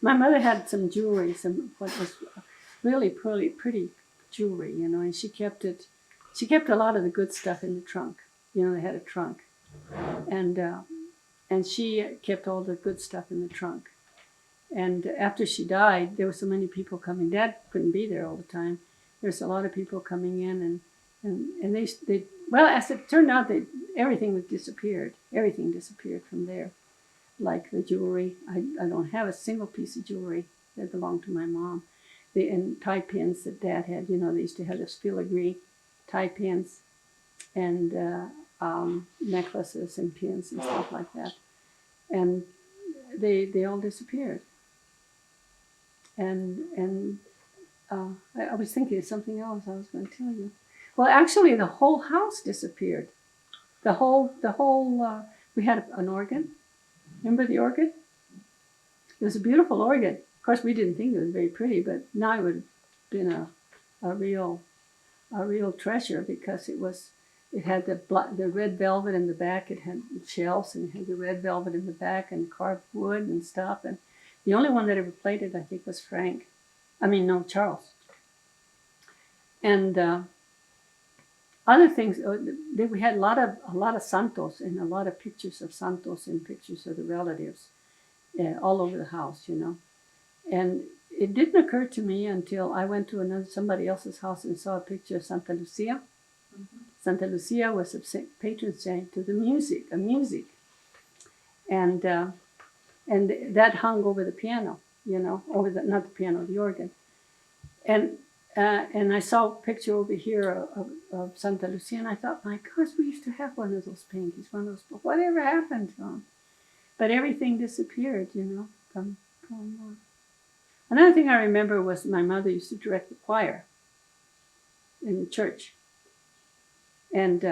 My mother had some jewelry, some what was really pretty jewelry, you know, and she kept it. She kept a lot of the good stuff in the trunk. You know, they had a trunk, and she kept all the good stuff in the trunk. And after she died, there were so many people coming. Dad couldn't be there all the time. There's a lot of people coming in, and they well, as it turned out, everything was disappeared. Everything disappeared from there, like the jewelry. I don't have a single piece of jewelry that belonged to my mom. And tie pins that Dad had. You know, they used to have those filigree tie pins, and necklaces and pins and stuff like that. And they all disappeared. And I was thinking of something else I was going to tell you. Well, actually, the whole house disappeared. The whole. We had an organ. Remember the organ? It was a beautiful organ. Of course, we didn't think it was very pretty, but now it would have been a real treasure, because it had the red velvet in the back. It had shelves, and it had the red velvet in the back, and carved wood and stuff. And the only one that ever played it, I think, was Charles. And other things, we had a lot of santos, and a lot of pictures of santos and pictures of the relatives all over the house, you know. And it didn't occur to me until I went to somebody else's house and saw a picture of Santa Lucia. Mm-hmm. Santa Lucia was a patron saint to the music, and that hung over the piano, you know, not the piano, the organ. And I saw a picture over here of Santa Lucia, and I thought, my gosh, we used to have one of those paintings, but whatever happened to them? But everything disappeared, you know, from Another thing I remember was my mother used to direct the choir in the church. And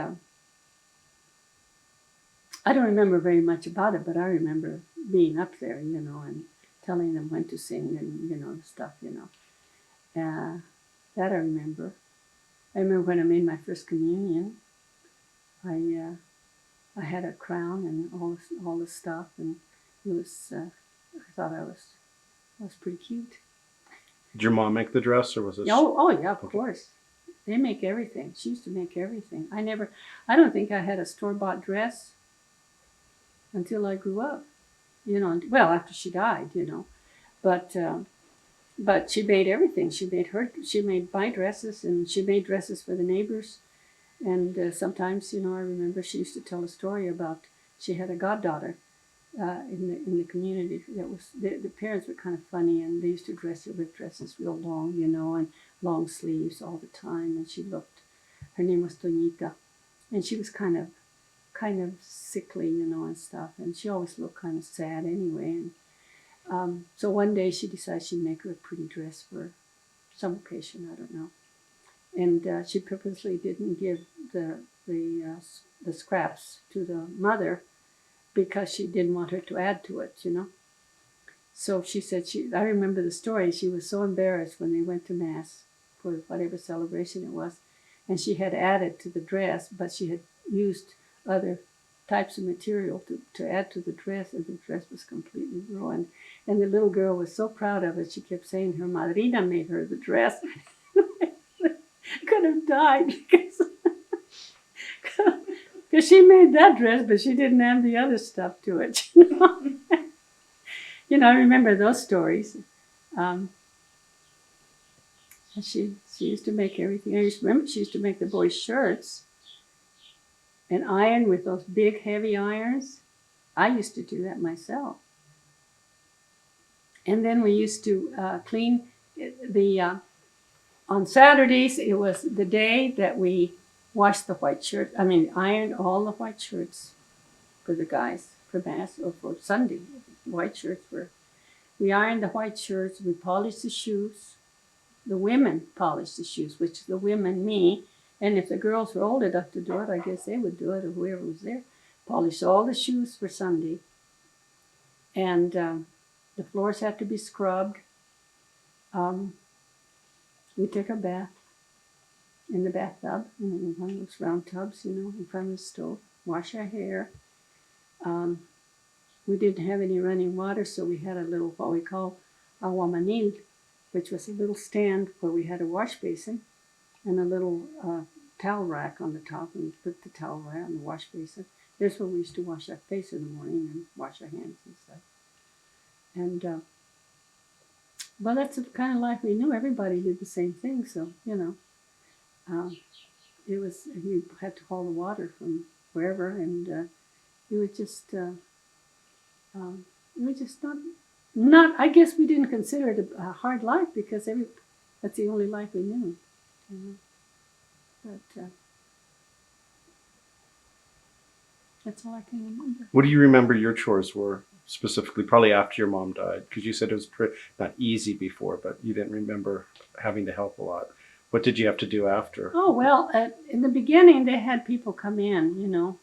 I don't remember very much about it, but I remember being up there, you know, and telling them when to sing and, you know, stuff, you know. That I remember. I remember when I made my first communion, I had a crown and all the stuff, and it was, I thought I was pretty cute. Did your mom make the dress, or was it? Oh yeah, of course. They make everything. She used to make everything. I don't think I had a store-bought dress until I grew up, you know. Well, after she died, you know, but she made everything. She made my dresses, and she made dresses for the neighbors. And sometimes, you know, I remember she used to tell a story about she had a goddaughter in the community. That was the parents were kind of funny, and they used to dress her with dresses real long, you know, and long sleeves all the time. And her name was Toñita, and she was kind of sickly, you know, and stuff. And she always looked kind of sad anyway. And so one day she decided she'd make her a pretty dress for some occasion, I don't know. And she purposely didn't give the scraps to the mother, because she didn't want her to add to it, you know. So she said, I remember the story, she was so embarrassed when they went to Mass for whatever celebration it was, and she had added to the dress, but she had used other types of material to add to the dress, and the dress was completely ruined. And the little girl was so proud of it, she kept saying her madrina made her the dress. Could have died because she made that dress, but she didn't have the other stuff to it. You know, you know, I remember those stories. And she used to make everything. I remember she used to make the boys' shirts and iron with those big, heavy irons. I used to do that myself. And then we used to clean on Saturdays. It was the day that we washed the white shirt. Ironed all the white shirts for the guys for Mass or for Sunday. White shirts we ironed the white shirts. We polished the shoes. The women polished the shoes, which the women, me, and if the girls were old enough to do it, I guess they would do it, or whoever was there. Polished all the shoes for Sunday. And the floors had to be scrubbed. We took a bath in the bathtub, in one of those round tubs, you know, in front of the stove. Wash our hair. We didn't have any running water, so we had a little, what we call aguamanil, which was a little stand where we had a wash basin and a little towel rack on the top, and we put the towel rack on the wash basin. There's where we used to wash our face in the morning and wash our hands and stuff. And well, that's the kind of life we knew. Everybody did the same thing, so um, it was you had to haul the water from wherever, and it was just not. I guess we didn't consider it a hard life because that's the only life we knew. But that's all I can remember. What do you remember your chores were specifically? Probably after your mom died, because you said it was not easy before, but you didn't remember having to help a lot. What did you have to do after? Oh well, in the beginning they had people come in,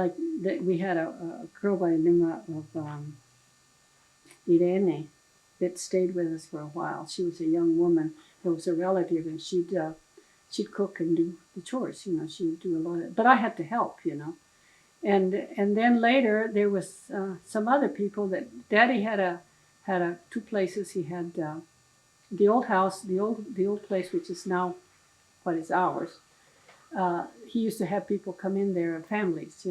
like we had a girl by the name of Irene that stayed with us for a while. She was a young woman. There was a relative, and she'd cook and do the chores. She would do a lot of. But I had to help. And then later there was some other people that Daddy had two places. He had the old house, the old place, which is now what is ours. He used to have people come in there, families,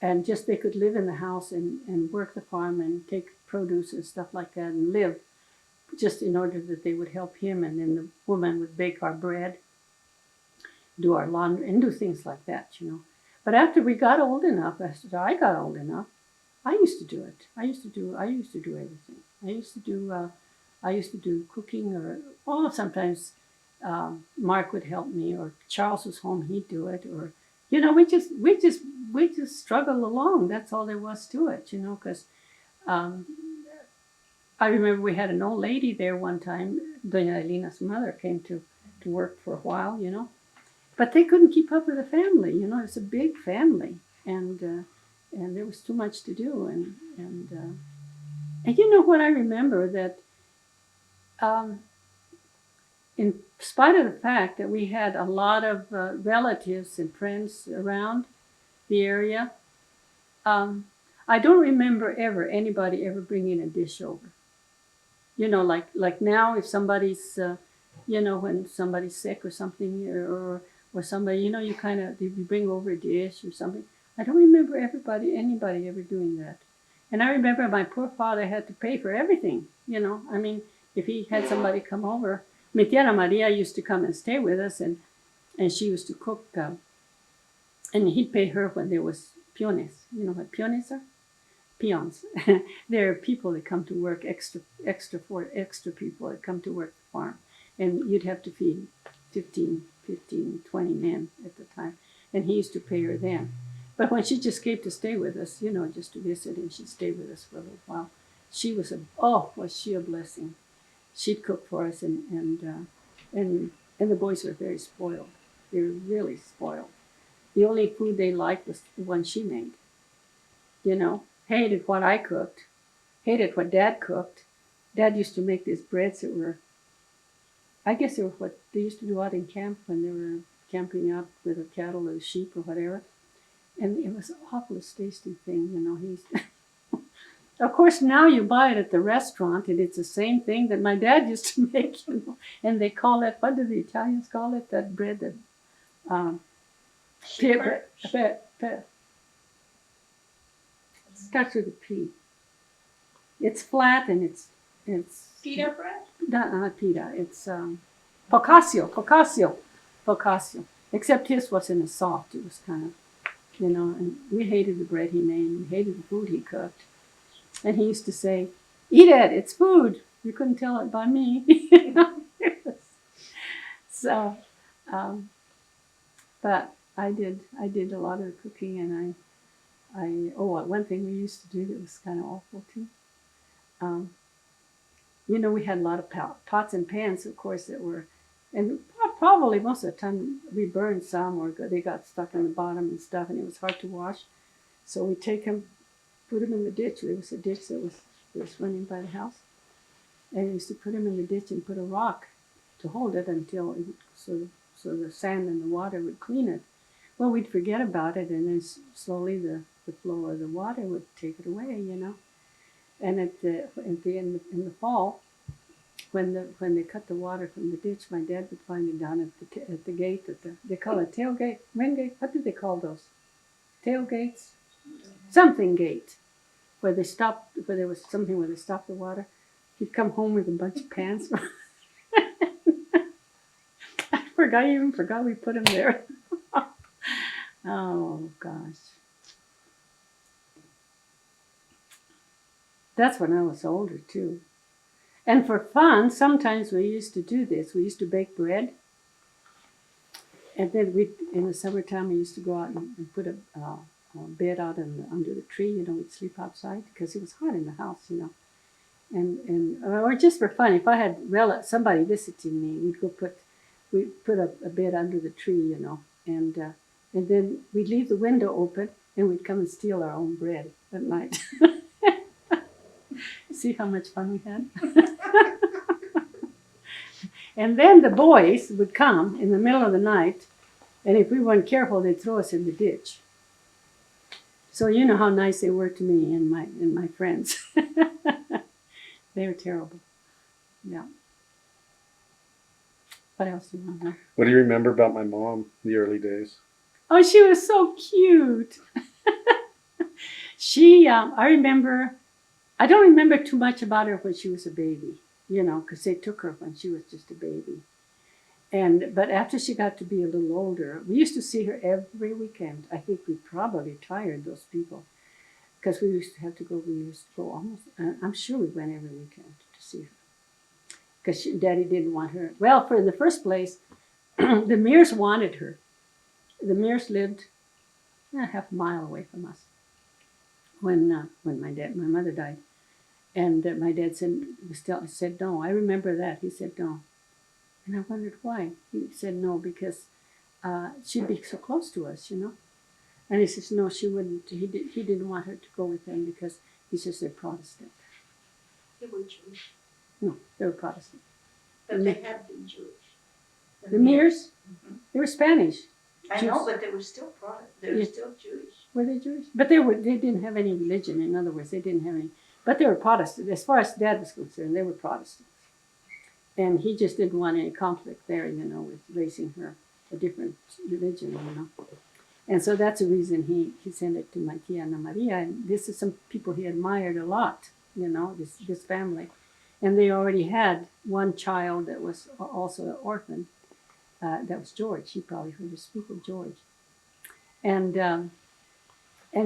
and just they could live in the house and work the farm and take produce and stuff like that and live, just in order that they would help him. And then the woman would bake our bread, do our laundry, and do things like that, But after we got old enough, after I got old enough, I used to do it. I used to do everything. I used to do cooking, or sometimes Mark would help me, or Charles was home, he'd do it, or we just struggled along. That's all there was to it, because I remember we had an old lady there one time. Doña Elina's mother came to work for a while, but they couldn't keep up with the family. It was a big family, and there was too much to do, and what I remember that. In spite of the fact that we had a lot of relatives and friends around the area, I don't remember anybody ever bringing a dish over. Like now, if somebody's, when somebody's sick or something, or somebody, you bring over a dish or something. I don't remember anybody ever doing that. And I remember my poor father had to pay for everything. If he had somebody come over. Mi tía Maria used to come and stay with us, and she used to cook, and he'd pay her when there was peones. You know what peones are? Peons. They're people that come to work, extra people that come to work the farm. And you'd have to feed 15, 20 men at the time. And he used to pay her then. But when she just came to stay with us, just to visit, and she'd stay with us for a little while, was she a blessing. She'd cook for us, and the boys were very spoiled. They were really spoiled. The only food they liked was the one she made. Hated what I cooked, hated what Dad cooked. Dad used to make these breads that were, I guess they were what they used to do out in camp when they were camping out with the cattle or the sheep or whatever. And it was the awfulest tasting thing, He's Of course, now you buy it at the restaurant, and it's the same thing that my dad used to make, And they call it, what do the Italians call it? That bread that, starts with a P. It's flat and it's Pita bread? Not pita. It's focaccia. Except his wasn't as soft. It was kind of, And we hated the bread he made. We hated the food he cooked. And he used to say, "Eat it. It's food." You couldn't tell it by me. So, but I did a lot of cooking, and one thing we used to do that was kind of awful too. We had a lot of pots and pans, of course, that were, and probably most of the time we burned some, or they got stuck in the bottom and stuff, and it was hard to wash. So we take them, put them in the ditch. There was a ditch that was running by the house, and we used to put them in the ditch and put a rock to hold it until so the sand and the water would clean it. Well, we'd forget about it, and then slowly the flow of the water would take it away, And in the fall, when they cut the water from the ditch, my dad would find it down at the gate, they call it tailgate, main gate. What do they call those? Tailgates, something gate, where there was something where they stopped the water. He'd come home with a bunch of pans. I even forgot we put him there. Oh gosh. That's when I was older too. And for fun, sometimes we used to do this. We used to bake bread. And then in the summertime, we used to go out and put a bed out under the tree. We'd sleep outside because it was hot in the house, or just for fun. If I had somebody visiting me, we'd put a bed under the tree, and then we'd leave the window open and we'd come and steal our own bread at night. See how much fun we had? And then the boys would come in the middle of the night, and if we weren't careful, they'd throw us in the ditch. So you know how nice they were to me and my friends. They were terrible. Yeah. What else do you want to know? What do you remember about my mom in the early days? Oh, she was so cute. I don't remember too much about her when she was a baby, because they took her when she was just a baby. But after she got to be a little older, we used to see her every weekend. I think we probably tired those people because we used to go almost, I'm sure we went every weekend to see her because Daddy didn't want her. Well, for the first place, the Mears wanted her. The Mears lived half a mile away from us when my mother died. And my dad said no. I remember that. He said no. And I wondered why. He said no because she'd be so close to us, And he says no, she wouldn't. He didn't want her to go with them because he says they're Protestant. They were Jewish. No, they were Protestant. But they had been Jewish. The Mears? Mm-hmm. They were Spanish. I know, but they were still Protestant. They were still Jewish. Were they Jewish? But they didn't have any religion. In other words, they didn't have any. But they were Protestant. As far as Dad was concerned, they were Protestants. And he just didn't want any conflict there, with raising her a different religion, And so that's the reason he sent it to my tia Ana Maria. And this is some people he admired a lot, this family. And they already had one child that was also an orphan. That was George. He probably heard her speak of George. And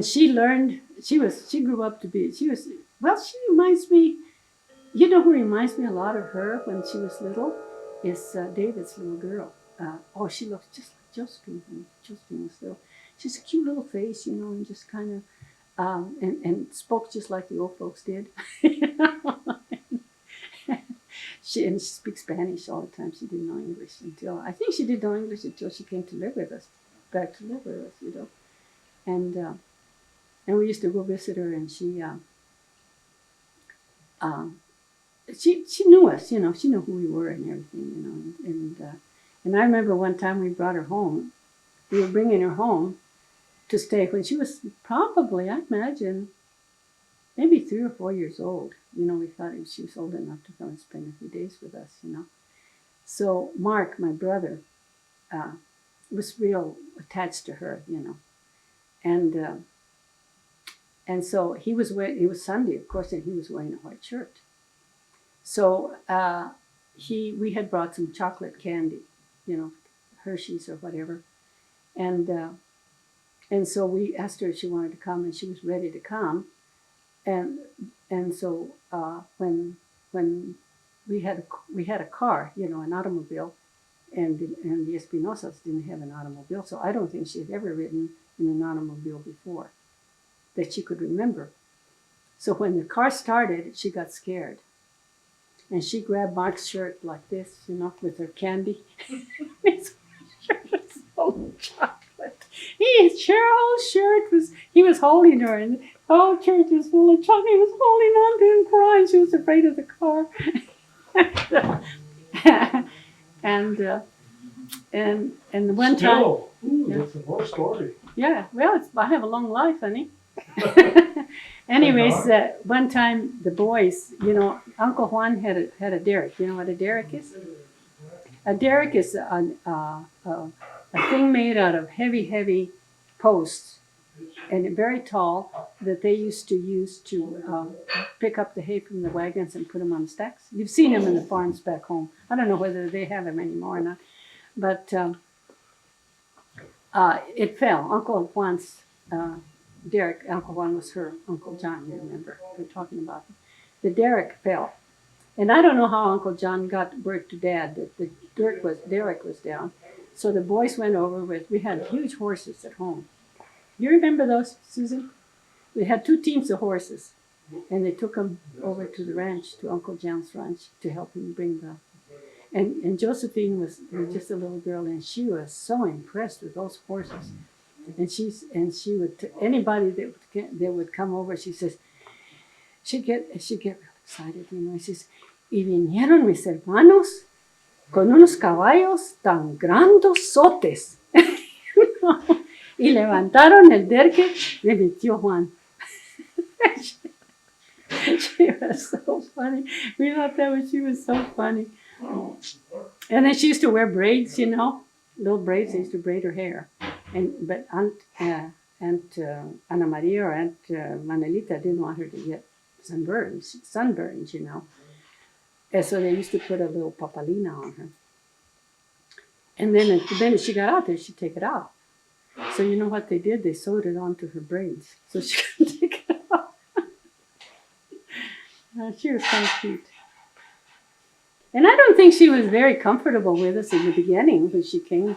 she learned, she grew up to be, she reminds me, who reminds me a lot of her when she was little is David's little girl. She looks just like Josephine when Josephine was little. She's a cute little face, and just kind of, and spoke just like the old folks did. She speaks Spanish all the time. She didn't know English I think she did know English until she came to live with us, And we used to go visit her, and she knew us, she knew who we were and everything, And I remember one time we brought her home. We were bringing her home to stay when she was probably, I imagine, maybe 3 or 4 years old. We thought she was old enough to come and spend a few days with us, So Mark, my brother, was real attached to her, And so it was Sunday, of course, and he was wearing a white shirt. So we had brought some chocolate candy, Hershey's or whatever. And so we asked her if she wanted to come, and she was ready to come. And so when we had a car, an automobile, and the Espinosas didn't have an automobile, so I don't think she had ever ridden in an automobile before that she could remember. So when the car started, she got scared. And she grabbed Mark's shirt like this, with her candy. His shirt was full of chocolate. His whole shirt he was holding her, and the whole church was full of chocolate. He was holding on to him, crying. She was afraid of the car. And one time. That's a long story. Yeah, well, I have a long life, honey. Anyways, one time the boys, Uncle Juan had a derrick. You know what a derrick is? A derrick is a thing made out of heavy posts and very tall that they used to use to pick up the hay from the wagons and put them on stacks. You've seen them in the farms back home. I don't know whether they have them anymore or not, but it fell. Uncle Juan's derrick, Uncle Juan was her Uncle John, you remember we're talking about. The derrick fell. And I don't know how Uncle John got word to Dad that the derrick was down. So the boys went over we had huge horses at home. You remember those, Susan? We had 2 teams of horses. And they took them over to the ranch, to Uncle John's ranch, to help him bring the... And Josephine was just a little girl, and she was so impressed with those horses. And she would, anybody that would come over, she says, she'd get real excited, She says, y vinieron mis hermanos con unos caballos tan grandosotes. Y levantaron el derque de mi tío Juan. She was so funny. We thought she was so funny. And then she used to wear braids, little braids. They used to braid her hair. But Aunt Ana Maria or Aunt Manelita didn't want her to get sunburns, And so they used to put a little papalina on her. And then as she got out there, she'd take it off. So you know what they did? They sewed it onto her braids so she couldn't take it off. She was so cute. And I don't think she was very comfortable with us in the beginning when she came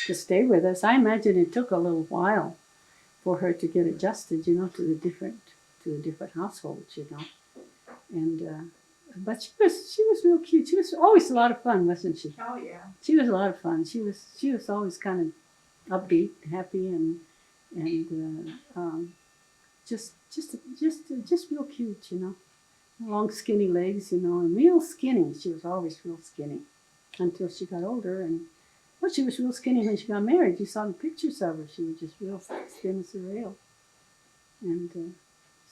to stay with us. I imagine it took a little while for her to get adjusted, to the different households, And but she was real cute. She was always a lot of fun, wasn't she? Oh yeah. She was a lot of fun. She was always kind of upbeat, happy, and just real cute, Long skinny legs, and real skinny. She was always real skinny until she got older, and she was real skinny when she got married. You saw the pictures of her. She was just real thin as a rail, and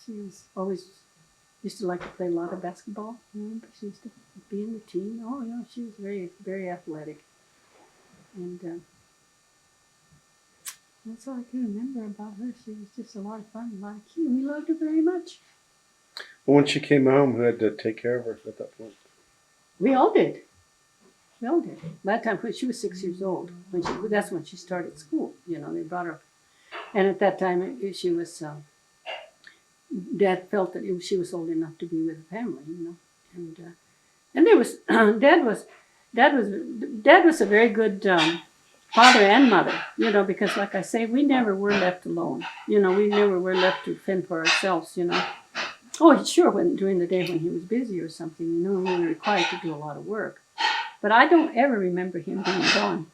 she was always used to like to play a lot of basketball. She used to be in the team. Oh, she was very, very athletic, and that's all I can remember about her. She was just a lot of fun, a lot of cute. We loved her very much. Well, when she came home, who had to take care of her at that point? We all did. By that time, when she was 6 years old, that's when she started school. They brought her, and at that time, she was. Dad felt that she was old enough to be with a family, and there was Dad was a very good father and mother, because like I say, we never were left alone. We never were left to fend for ourselves, Oh, sure, during the day when he was busy or something, we were required to do a lot of work. But I don't ever remember him being gone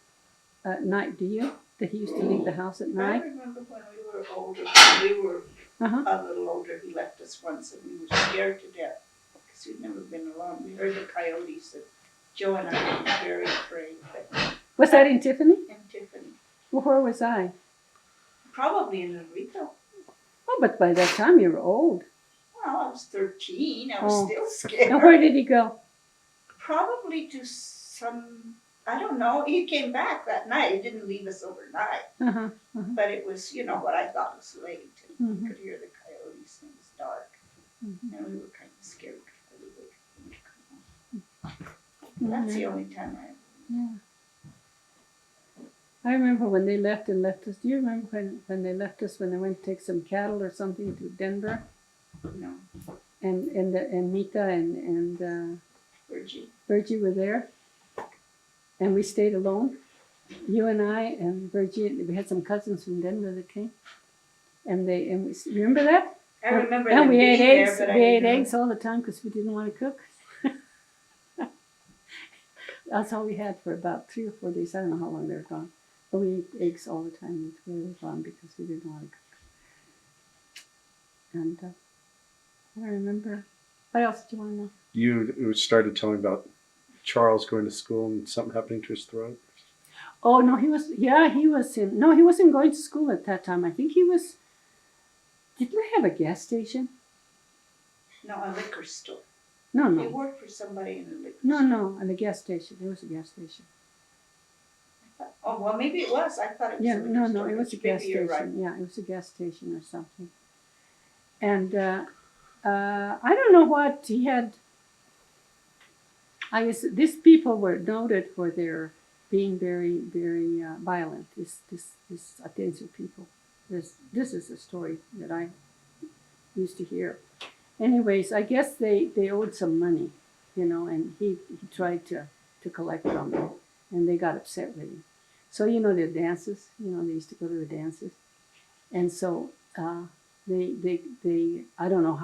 at night, do you? That he used to leave the house at night? I remember when we were older, a little older, he left us once and we were scared to death because we'd never been alone. We heard the coyotes and Joe and I were very afraid. Was that in Tiffany? In Tiffany. Well, where was I? Probably in Enrico. Oh, but by that time you were old. Well, I was 13. I was still scared. And where did he go? Probably to some, I don't know. He came back that night. He didn't leave us overnight. But it was, what I thought was late. And we could hear the coyotes and it was dark. And we were kind of scared before we would come home. That's the only time I remember when they left us. Do you remember when they left us, when they went to take some cattle or something to Denver? No. And Mika and Virgie were there, and we stayed alone. You and I and Virgie. We had some cousins from Denver that came, and we remember that. I remember. And we ate eggs. There, we ate eggs all the time because we didn't want to cook. That's all we had for about 3 or 4 days. I don't know how long they were gone, but we ate eggs all the time. We were gone because we didn't want to cook. And I remember. What else do you want to know? You started telling about Charles going to school and something happening to his throat. Oh no, he wasn't going to school at that time. I think he was. Did we have a gas station? No, a liquor store. No, He no. worked for somebody in a liquor No, store. no, at a gas station. There was a gas station. Oh, well, maybe it was. I thought it was Yeah, a liquor no, store. no, it was a gas Maybe you're station. right. Yeah, it was a gas station or something. And I don't know what he had. I guess these people were noted for their being very, very violent. This Atencio people. This is a story that I used to hear. Anyways, I guess they owed some money, and he tried to collect from them, and they got upset with him. So the dances, they used to go to the dances, and so they I don't know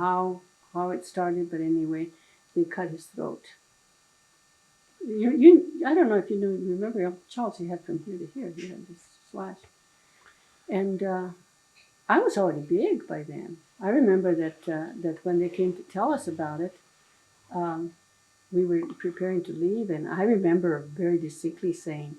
how it started, but anyway, they cut his throat. I don't know if you remember Uncle Charles. He had from here to here. He had this slash, and I was already big by then. I remember that when they came to tell us about it, um, we were preparing to leave, and I remember very distinctly saying,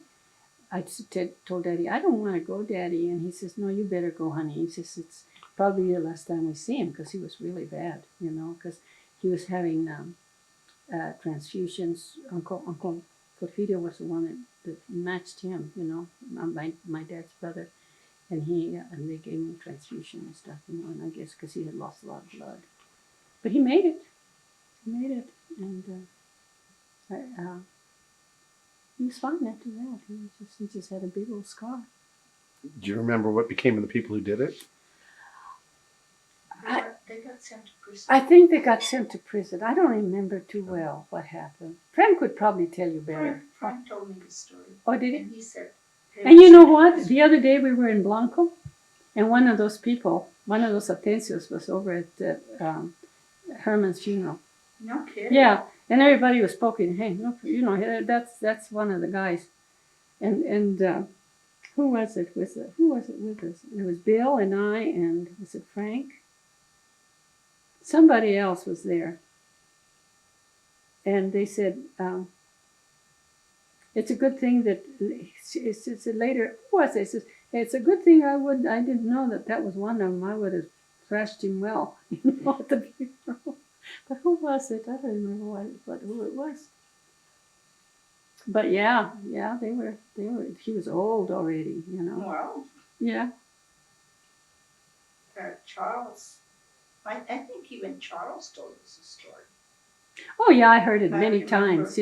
told Daddy, I don't want to go, Daddy. And he says, no, you better go, honey. He says, it's probably the last time we see him because he was really bad, because he was having transfusions. Uncle Porfirio was the one that matched him, my dad's brother. And and they gave him transfusion and stuff, and I guess because he had lost a lot of blood. But he made it. He made it. And he was fine after that. He just had a big old scar. Do you remember what became of the people who did it? They got sent to prison. I think they got sent to prison. I don't remember too well what happened. Frank would probably tell you better. Frank told me the story. Oh, did he? And he said. And you know what? The other day we were in Blanco, and one of those people, one of those Atencios, was over at Herman's funeral. No kidding. Yeah, and everybody was poking. Hey, look, that's one of the guys. And who was it? Who was it with us? It was Bill and I, and was it Frank? Somebody else was there. And they said, it's a good thing that it's later. Who was it? It says, it's a good thing I didn't know that was one of them. I would have thrashed him well, at the funeral. But who was it? I don't remember who it was. But yeah, they were. He was old already, Well, Yeah. Charles. I think even Charles told us a story. Oh yeah, I heard it I many remember. times.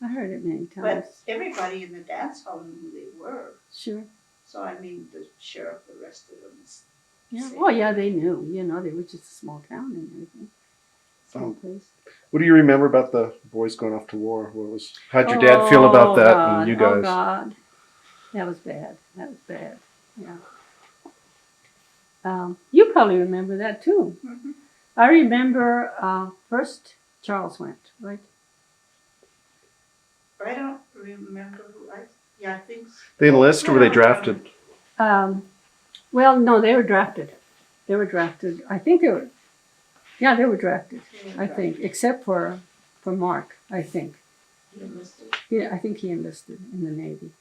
I heard it many times. But everybody in the dance hall knew who they were. Sure. So I mean, the sheriff arrested them. Yeah. Oh yeah, they knew. They were just a small town and everything. Small place. What do you remember about the boys going off to war? How'd your dad feel about that? God. And you guys? Oh God, that was bad. Yeah. You probably remember that too. Mm-hmm. I remember first Charles went, right? I don't remember who I think. They enlist or were they drafted? Well, no, they were drafted. I think they were. Yeah, they were drafted. I think, except for Mark. I think. He enlisted. Yeah, I think he enlisted in the Navy.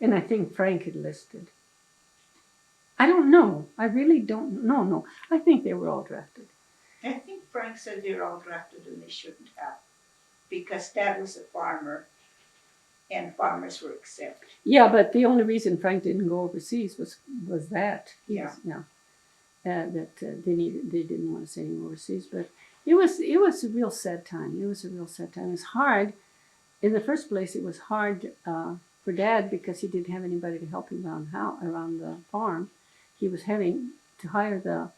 And I think Frank enlisted. I don't know. I really don't know. No, I think they were all drafted. I think Frank said they were all drafted and they shouldn't have, because Dad was a farmer, and farmers were exempt. Yeah, but the only reason Frank didn't go overseas was that. Yeah. That they didn't want to send him overseas, but it was a real sad time. It was hard. In the first place, it was hard for Dad because he didn't have anybody to help him around the farm. He was having to hire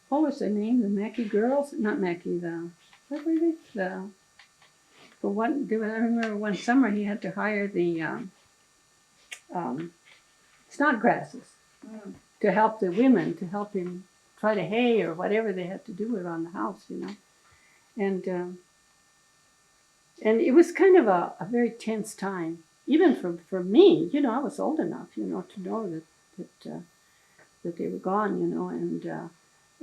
what was their name? The Mackey girls? Not Mackey. What were they? I remember one summer he had to hire the Snodgrasses to help the women, to help him try to hay or whatever they had to do around the house, And it was kind of a very tense time, even for me. I was old enough, to know that they were gone,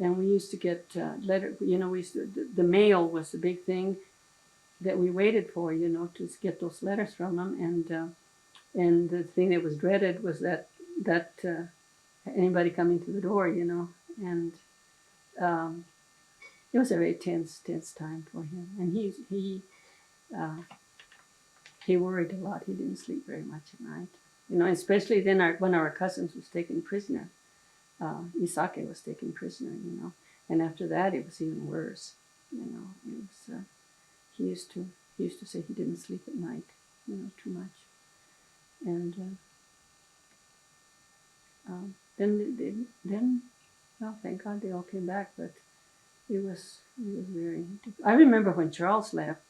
and we used to get letter. The mail was the big thing that we waited for, to get those letters from them, and the thing that was dreaded was that anybody coming to the door, and it was a very tense time for him, and he worried a lot. He didn't sleep very much at night, especially then when our cousins was taken prisoner. Isake was taken prisoner, and after that it was even worse. It was he used to say he didn't sleep at night, too much, and then well, thank God they all came back, but it was very. I remember when Charles left.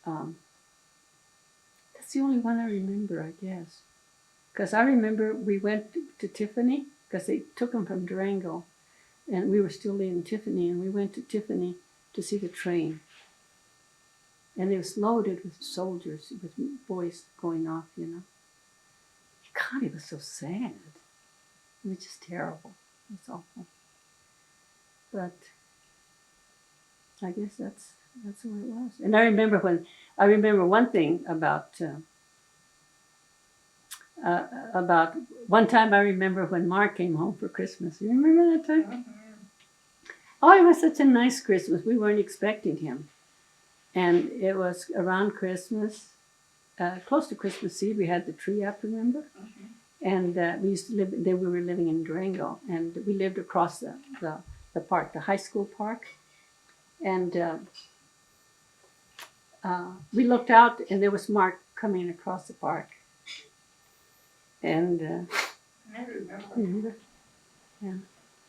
That's the only one I remember, I guess. Because I remember we went to Tiffany, because they took him from Durango, and we were still in Tiffany, and we went to Tiffany to see the train. And it was loaded with soldiers, with boys going off, God, it was so sad. It was just terrible. It was awful. But I guess that's the way it was. And I remember one thing about one time. I remember when Mark came home for Christmas. You remember that time? Mm-hmm. Oh, it was such a nice Christmas. We weren't expecting him. And it was around Christmas, close to Christmas Eve. We had the tree up, remember? Mm-hmm. And we used to live, we were living in Durango, and we lived across the park, the high school park. And we looked out, and there was Mark coming across the park. And I remember. remember? Yeah.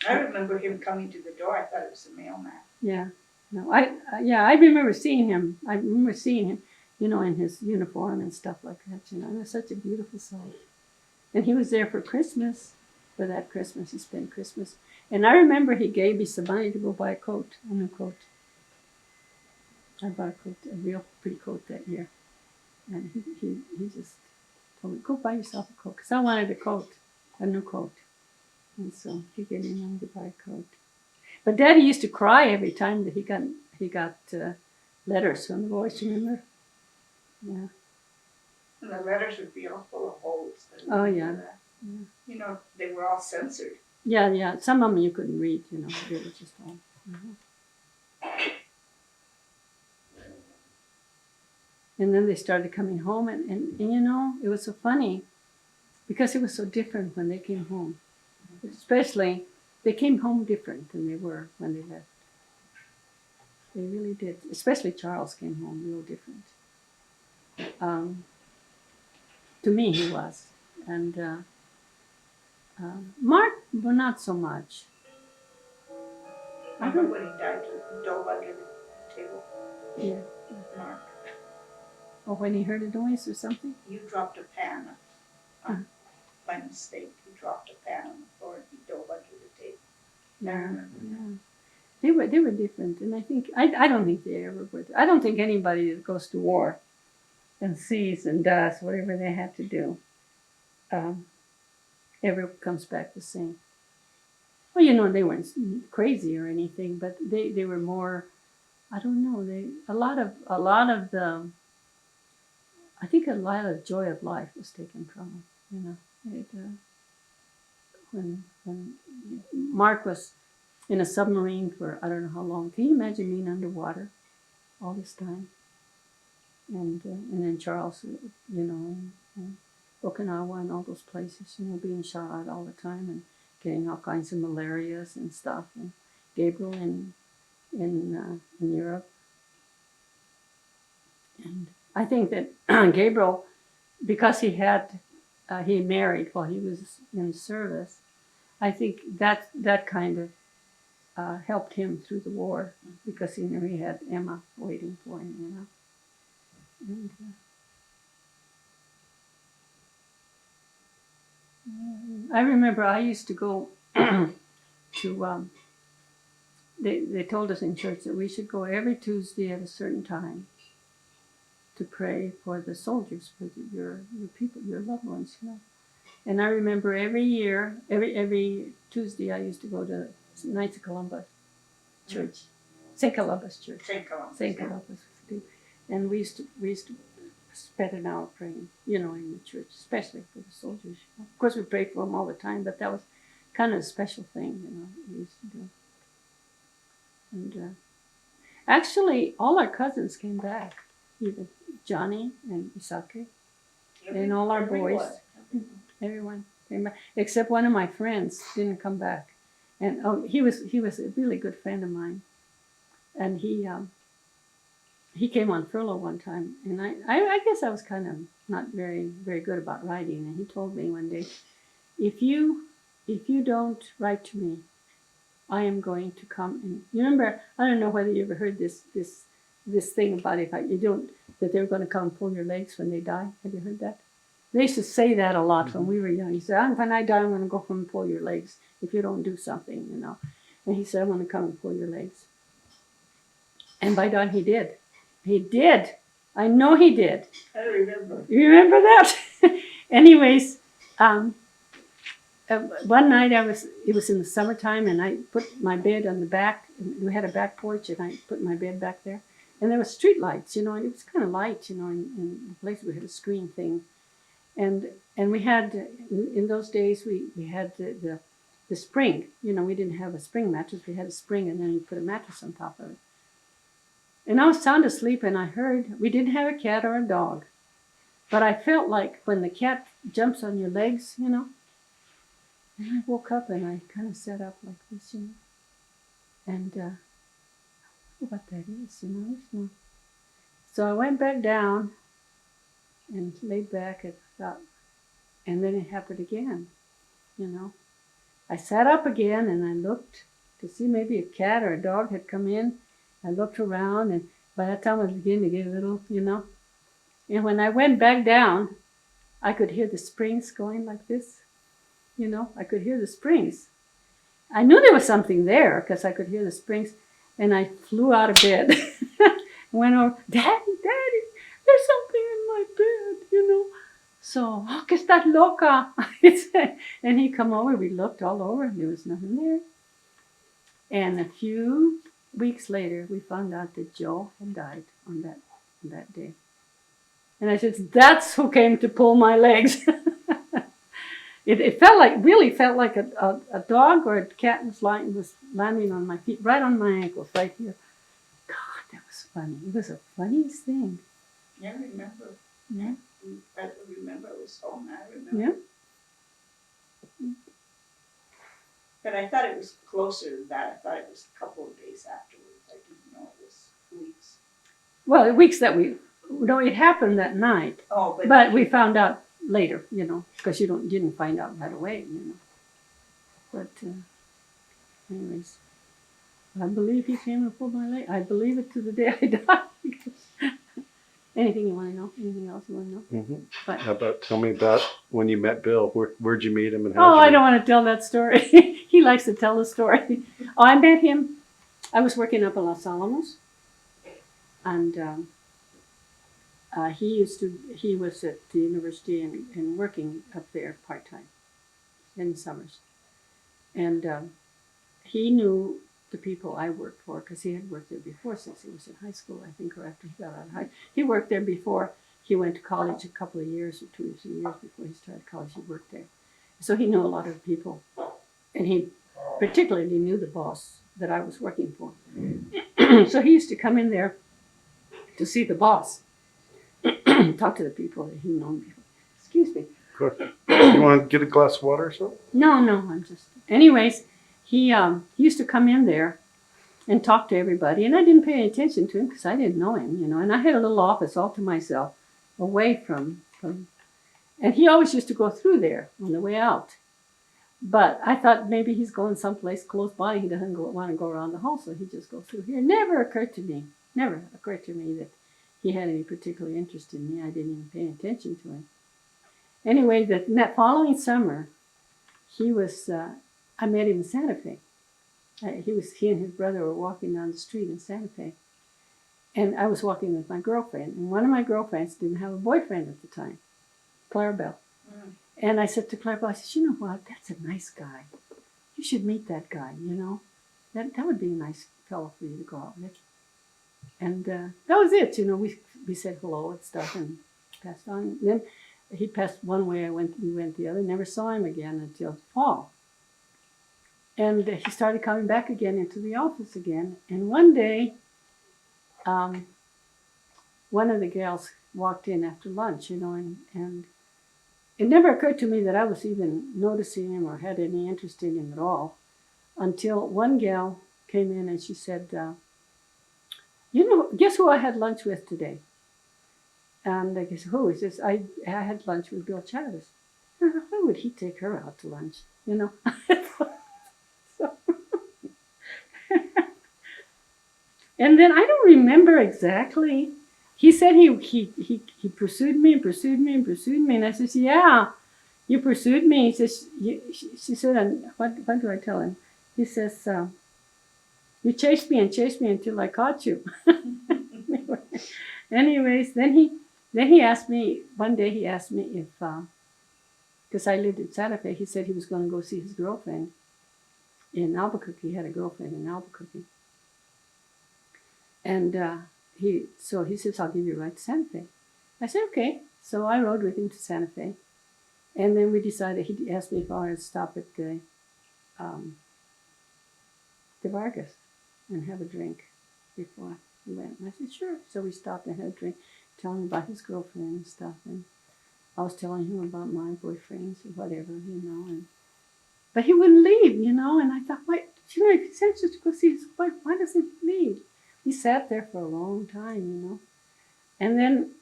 I remember him coming to the door. I thought it was a mailman. Yeah. No, I remember seeing him. In his uniform and stuff like that. It was such a beautiful sight. And he was there for Christmas. For that Christmas, he spent Christmas. And I remember he gave me some money to go buy a new coat. I bought a real pretty coat that year. And he just told me, go buy yourself a coat. Because I wanted a new coat. And so he gave me money to buy a coat. But Daddy used to cry every time that he got letters from the boys, remember? Yeah. And the letters would be all full of holes. Oh, yeah. They were all censored. Yeah. Some of them you couldn't read, It was just all. And then they started coming home, and it was so funny because it was so different when they came home. Especially, they came home different than they were when they left. They really did. Especially Charles came home real different. To me, he was. And Mark, well, not so much. I remember when he died, he dove under the table. Yeah. Mark. Or when he heard a noise or something? You dropped a pan by mistake. You dropped a pan on the floor and he dove under the table. Yeah. They were different, and I think I don't think they ever would. I don't think anybody that goes to war and sees and does whatever they have to do ever comes back the same. Well, they weren't crazy or anything, but they were more. I don't know. A lot of the. I think a lot of the joy of life was taken from them. When Mark was in a submarine for I don't know how long. Can you imagine being underwater all this time? And then Charles, in Okinawa and all those places, being shot at all the time and getting all kinds of malarias and stuff. And Gabriel in Europe. And I think that Gabriel, because he married while he was in service, I think that kind of helped him through the war because he knew he had Emma waiting for him, And I remember I used to go to. They told us in church that we should go every Tuesday at a certain time to pray for the soldiers, for your people, your loved ones, And I remember every year, every Tuesday, I used to go to Knights of Columbus Church, St. Columbus Church. St. Columbus. And we used to spend an hour praying, in the church, especially for the soldiers. Of course, we prayed for them all the time, but that was kind of a special thing, we used to do. And actually, all our cousins came back, even Johnny and Isake, and all our boys. Everyone came back, except one of my friends didn't come back. And he was a really good friend of mine, and he came on furlough one time, and I guess I was kind of not very good about writing, and he told me one day, if you don't write to me, I am going to come. And you remember, I don't know whether you ever heard this thing about if you don't, that they're going to come and pull your legs when they die. Have you heard that? They used to say that a lot when we were young. He said, when I die, I'm going to go come and pull your legs if you don't do something, you know. And he said, I'm going to come and pull your legs. And by dawn, he did. He did. I know he did. I remember. You remember that? Anyways, one night it was in the summertime, and I put my bed on the back. We had a back porch, and I put my bed back there. And there were street lights, you know, and it was kind of light, you know, in the place we had a screen thing. And we had, in those days, we had the spring. You know, we didn't have a spring mattress. We had a spring, and then you put a mattress on top of it. And I was sound asleep, and I heard, we didn't have a cat or a dog. But I felt like when the cat jumps on your legs, you know. And I woke up, and I kind of sat up like this, you know. And I don't know what that is, you know. No. So I went back down and laid back and thought, and then it happened again, you know. I sat up again, and I looked to see maybe a cat or a dog had come in. I looked around, and by that time I was beginning to get a little, you know. And when I went back down, I could hear the springs going like this. You know, I could hear the springs. I knew there was something there because I could hear the springs, and I flew out of bed. Went over, Daddy, there's something in my bed, you know. So, ¿qué estás loca? And he come over, we looked all over, and there was nothing there. And a few weeks later, we found out that Joe had died on that day. And I said, that's who came to pull my legs. It really felt like a dog or a cat was landing on my feet, right on my ankles, right here. God, that was funny. It was the funniest thing. Yeah, I remember. Yeah. I remember it was home. I remember. Yeah. But I thought it was closer than that. I thought it was a couple of days afterwards. I didn't know it was weeks. Well, weeks that it happened that night. Oh, But we found out later, you know, because you didn't find out right away, you know. But anyways, I believe he came and pulled my leg. I believe it to the day I die. Anything you want to know? Anything else you want to know? Mm-hmm. But, How about tell me about when you met Bill? Where'd you meet him and how? I don't want to tell that story. He likes to tell the story. I met him. I was working up in Los Alamos, and he was at the university and working up there part-time in the summers. And he knew the people I worked for because he had worked there before since he was in high school, I think, or after he got out of high. He worked there before he went to college a couple of years or 2 or 3 years before he started college. He worked there. So he knew a lot of people. And he particularly knew the boss that I was working for. So he used to come in there to see the boss. Talk to the people that he known before. Excuse me. Of course. You want to get a glass of water or something? No, I'm just. Anyways, he used to come in there and talk to everybody, and I didn't pay any attention to him because I didn't know him, you know. And I had a little office all to myself, away from. And he always used to go through there on the way out. But I thought maybe he's going someplace close by. He doesn't want to go around the hall, so he just goes through here. Never occurred to me that he had any particular interest in me. I didn't even pay attention to him. Anyway, that following summer, I met him in Santa Fe. He and his brother were walking down the street in Santa Fe. And I was walking with my girlfriend. And one of my girlfriends didn't have a boyfriend at the time, Clarabelle. Mm. And I said to Clarabelle, I said, you know what, that's a nice guy. You should meet that guy, you know. That would be a nice fellow for you to go out with. And that was it, you know. We said hello and stuff and passed on. And then he passed one way, we went the other. Never saw him again until fall. And he started coming back again into the office again. And one day, one of the gals walked in after lunch, and it never occurred to me that I was even noticing him or had any interest in him at all until one gal came in and she said, guess who I had lunch with today? And I guess, who? He says, I had lunch with Bill Chavez. Why would he take her out to lunch? So, and then I don't remember exactly. He said he pursued me and pursued me and pursued me. And I says, yeah, you pursued me. He says, she said, and what do I tell him? He says, you chased me and chased me until I caught you. Anyways, then he asked me, one day he asked me if, because I lived in Santa Fe, he said he was going to go see his girlfriend in Albuquerque. He had a girlfriend in Albuquerque. And he says, I'll give you a ride to Santa Fe. I said, okay. So I rode with him to Santa Fe. And then we decided, he asked me if I wanted to stop at the Vargas and have a drink before we went. And I said, sure. So we stopped and had a drink, telling him about his girlfriend and stuff. And I was telling him about my boyfriends or whatever, but he wouldn't leave, and I thought, wait, if he said just to go see his wife, why doesn't he leave? He sat there for a long time, And then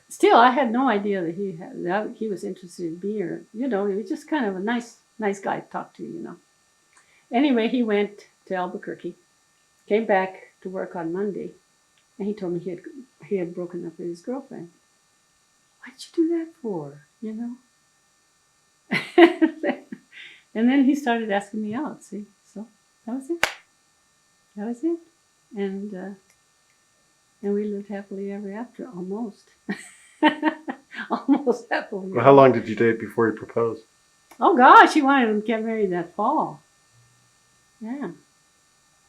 still I had no idea that he was interested in me, or, he was just kind of a nice guy to talk to, Anyway, he went to Albuquerque, came back to work on Monday, and he told me he had broken up with his girlfriend. Why'd you do that for? And then he started asking me out. See, so that was it. And we lived happily ever after, almost. Almost happily. Well, how long did you date before he proposed? Oh gosh, he wanted to get married that fall. Yeah.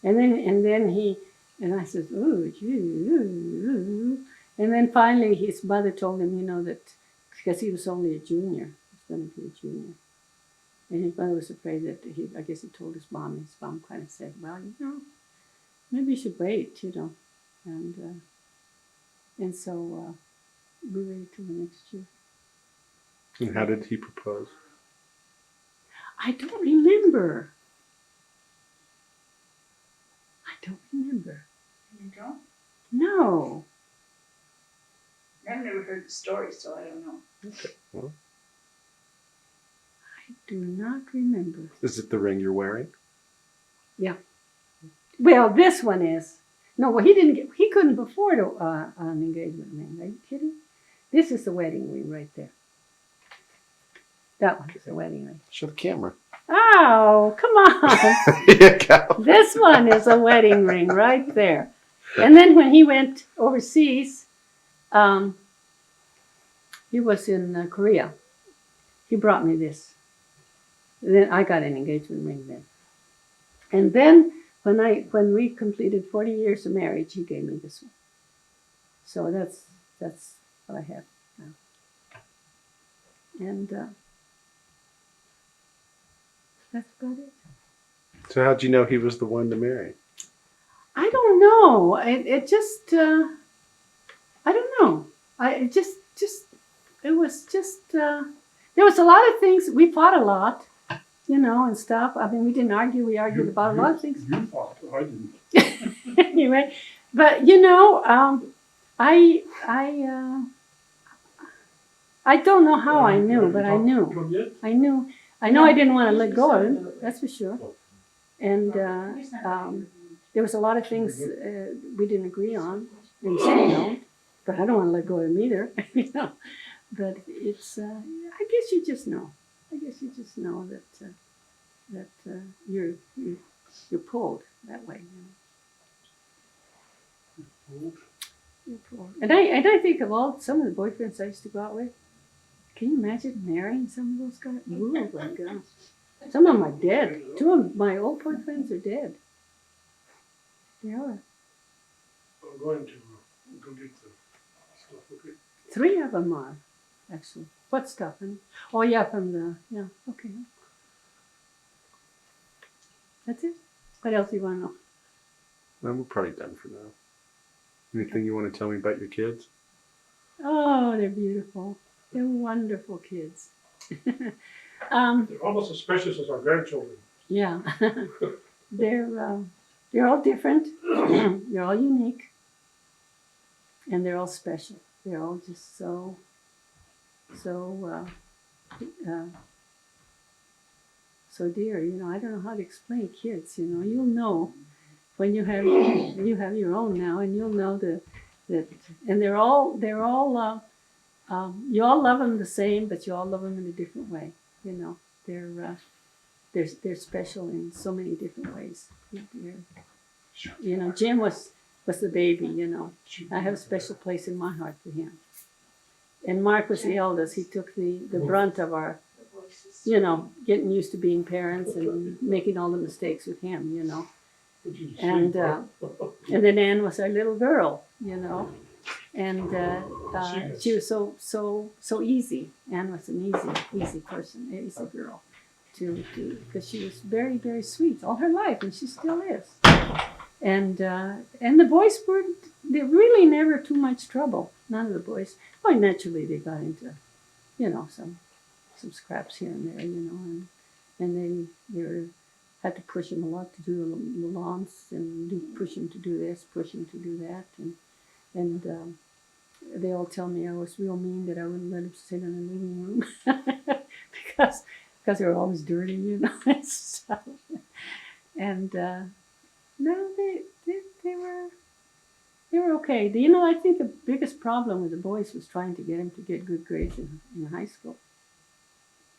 And then I said, ooh, ooh. And then finally his mother told him, that because he was only a junior, he was going to be a junior. And his mother was afraid that I guess he told his mom. His mom kind of said, well, maybe you should wait, And so we waited till the next year. And how did he propose? I don't remember. You don't? No. I've never heard the story, so I don't know. Okay. Well, I do not remember. is it the ring you're wearing? Yeah. Well, this one is. No, well, he couldn't afford an engagement ring. Are you kidding? This is the wedding ring right there. That one is the wedding ring. Show the camera. Oh, come on. Yeah, Cal. This one is a wedding ring right there. And then when he went overseas, he was in Korea. He brought me this. Then I got an engagement ring then. And then when we completed 40 years of marriage, he gave me this one. So that's what I have now. And that's about it. So how'd you know he was the one to marry? I don't know. It just I don't know. It was just there was a lot of things. We fought a lot, and stuff. I mean, we didn't argue. We argued about a lot of things. You fought. I didn't. Anyway, but I don't know how I knew, but I knew. I knew. I know I didn't want to let go of him. That's for sure. And there was a lot of things we didn't agree on, and but I don't want to let go of him either, But it's, I guess you just know. I guess you just know that you're pulled that way. You're pulled. And I think of some of the boyfriends I used to go out with. Can you imagine marrying some of those guys? Oh my gosh. Some of them are dead. 2 of my old boyfriends are dead. They are. I'm going to go get the stuff, okay? 3 of them are, actually. What stuff? Oh, yeah, okay. That's it. What else do you want to know? Well, we're probably done for now. Anything you want to tell me about your kids? Oh, they're beautiful. They're wonderful kids. They're almost as precious as our grandchildren. Yeah, they're all different. They're all unique, and they're all special. They're all just so uh, so dear. You know, I don't know how to explain kids. You know, you'll know when you have your own now, and you'll know that. And they're all you all love them the same, but you all love them in a different way. You know, they're special in so many different ways. You know, Jim was the baby. You know, I have a special place in my heart for him. And Mark was the eldest. He took the brunt of our, The voices. you know, getting used to being parents and making all the mistakes with him. You know, and then Anne was our little girl. You know, and she was so easy. Anne was an easy person, easy girl, because she was very, very sweet all her life, and she still is. And the boys they really never too much trouble. None of the boys. Well, naturally they got into, you know, some scraps here and there, you know, and they had to push him a lot to do the lawns and push him to do this, push him to do that, and they all tell me I was real mean that I wouldn't let him sit in the living room because they were always dirty, you know, and stuff. And no, they were okay. You know, I think the biggest problem with the boys was trying to get them to get good grades in high school,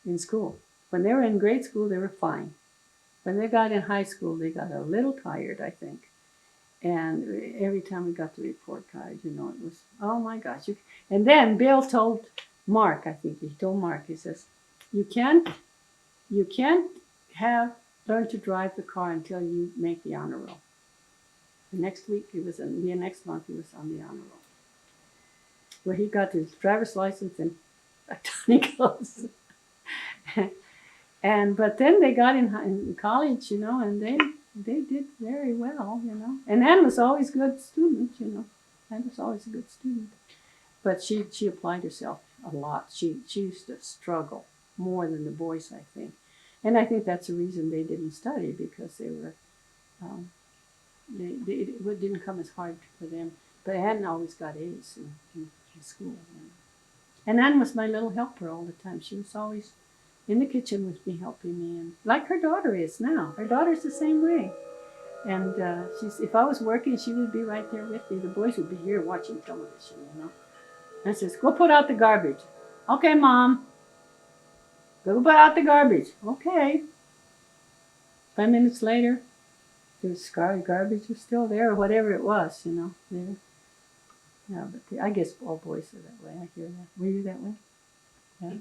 in school. When they were in grade school, they were fine. When they got in high school, they got a little tired, I think. And every time we got the report card, you know, it was, oh my gosh. And then Bill told Mark, I think he told Mark, he says, you can't learn to drive the car until you make the honor roll. The next week, next month, he was on the honor roll, where he got his driver's license and a ton of clothes. But then they got in college, you know, and they did very well, you know. And Anne was always a good student, you know. Anne was always a good student, but she applied herself a lot. She used to struggle more than the boys, I think, and I think that's the reason they didn't study, because they were. It didn't come as hard for them. But Anne always got A's in school. And Anne was my little helper all the time. She was always in the kitchen with me, helping me, and like her daughter is now. Her daughter's the same way. And if I was working, she would be right there with me. The boys would be here watching television, you know. And I says, go put out the garbage. Okay, Mom. Go put out the garbage. Okay. 5 minutes later, the garbage was still there, or whatever it was, you know. There. Yeah, but I guess all boys are that way. I hear that. Were you that way? Yeah.